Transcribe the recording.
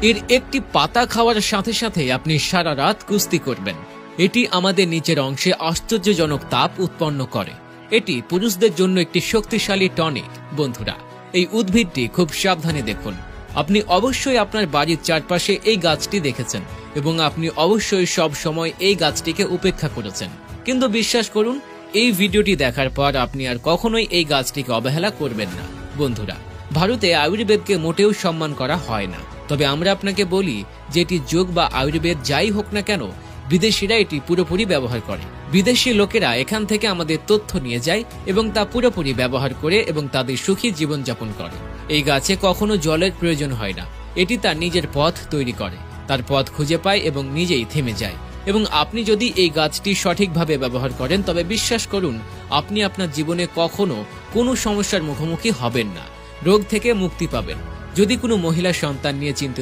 এর একটি পাতা খাওয়ার সাথে সাথে আপনি সারা রাত কুস্তি করবেন। এটি আমাদের নিচের অংশে আশ্চর্যজনক তাপ উৎপন্ন করে। এটি পুরুষদের জন্য একটি শক্তিশালী টনিক। বন্ধুরা, এই উদ্ভিদটি খুব সাবধানে দেখুন। আপনি অবশ্যই আপনার বাড়ির চারপাশে এই গাছটি দেখেছেন এবং আপনি অবশ্যই সব সময় এই গাছটিকে উপেক্ষা করেছেন। কিন্তু বিশ্বাস করুন, এই ভিডিওটি দেখার পর আপনি আর কখনোই এই গাছটিকে অবহেলা করবেন না। বন্ধুরা, ভারতে আয়ুর্বেদকে মোটেও সম্মান করা হয় না। তবে আমরা আপনাকে বলি যে এটি যোগ বা আয়ুর্বেদ যাই হোক না কেন, বিদেশিরা এটি পুরোপুরি ব্যবহার করে। বিদেশি লোকেরা এখান থেকে আমাদের তথ্য নিয়ে যায় এবং তা পুরোপুরি ব্যবহার করে এবং তাদের সুখী জীবনযাপন করে। এই গাছে কখনো জলের প্রয়োজন হয় না। এটি তার নিজের পথ তৈরি করে, তার পথ খুঁজে পায় এবং নিজেই থেমে যায়। এবং আপনি যদি এই গাছটি সঠিকভাবে ব্যবহার করেন, তবে বিশ্বাস করুন, আপনি আপনার জীবনে কখনো কোনো সমস্যার মুখোমুখি হবেন না, রোগ থেকে মুক্তি পাবেন। যদি কোনো মহিলা সন্তান নিয়ে চিন্তিত